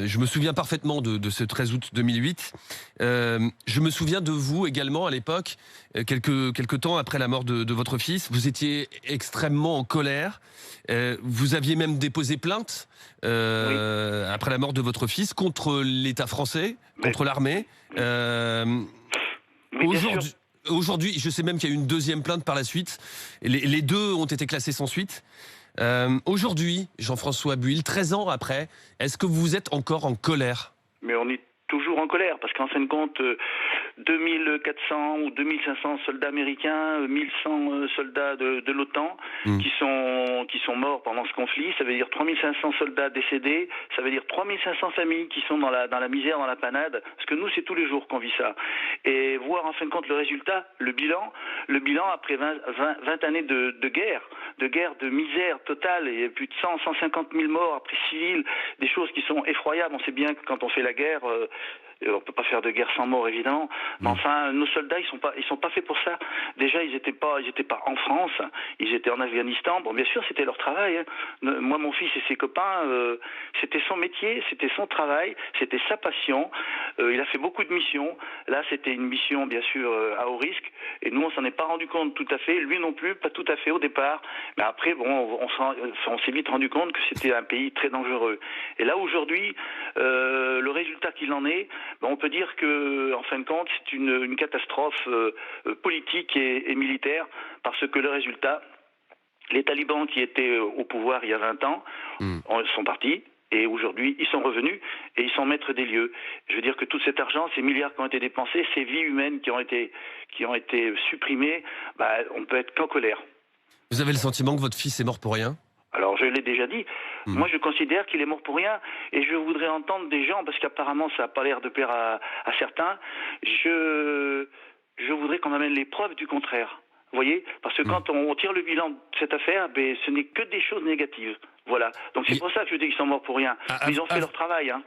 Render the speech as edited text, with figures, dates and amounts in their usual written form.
Je me souviens parfaitement de ce 13 août 2008. Je me souviens de vous également à l'époque, quelques temps après la mort de votre fils. Vous étiez extrêmement en colère. Vous aviez même déposé plainte Oui, après la mort de votre fils contre l'État français, mais contre l'armée. oui, bien sûr. Aujourd'hui, aujourd'hui, je sais même qu'il y a eu une deuxième plainte par la suite. Et les deux ont été classés sans suite. Aujourd'hui, Jean-François Buil, 13 ans après, est-ce que vous êtes encore en colère? Mais on est toujours en colère, parce qu'en fin de compte, 2400 ou 2500 soldats américains, 1100 soldats de l'OTAN Hmm. qui sont morts pendant ce conflit, ça veut dire 3500 soldats décédés, ça veut dire 3500 familles qui sont dans la misère, dans la panade, parce que nous, c'est tous les jours qu'on vit ça. Et voir en fin de compte le résultat, le bilan après 20 années de guerre, de misère totale, et plus de 100, 150 000 morts après civils, des choses qui sont effroyables. On sait bien que quand on fait la guerre, on peut pas faire de guerre sans mort, évidemment. Mais enfin, nos soldats, ils sont pas faits pour ça. Déjà, ils étaient pas en France, ils étaient en Afghanistan. Bon, bien sûr, c'était leur travail, hein. Moi, mon fils et ses copains, c'était son métier, c'était son travail, c'était sa passion. Il a fait beaucoup de missions. Là, c'était une mission, bien sûr, à haut risque. Et nous, on s'en est pas rendu compte tout à fait. Lui non plus, pas tout à fait au départ. Mais après, bon, on s'est vite rendu compte que c'était un pays très dangereux. Et là, aujourd'hui, le résultat qu'il en est, ben, on peut dire que, en fin de compte, c'est une catastrophe politique et militaire, parce que le résultat, les talibans qui étaient au pouvoir il y a 20 ans Hmm. sont partis. Et aujourd'hui, ils sont revenus et ils sont maîtres des lieux. Je veux dire que tout cet argent, ces milliards qui ont été dépensés, ces vies humaines qui ont été supprimées, bah, on peut être qu'en colère. Vous avez le sentiment que votre fils est mort pour rien? Alors, je l'ai déjà dit, Hmm. moi je considère qu'il est mort pour rien, et je voudrais entendre des gens, parce qu'apparemment ça n'a pas l'air de plaire à certains, je voudrais qu'on amène les preuves du contraire. Vous voyez? Parce que Hmm. quand on tire le bilan de cette affaire, ben, ce n'est que des choses négatives. Voilà. Donc c'est Il- pour ça que je dis qu'ils sont morts pour rien. à- Mais ils ont à- fait leur travail, hein.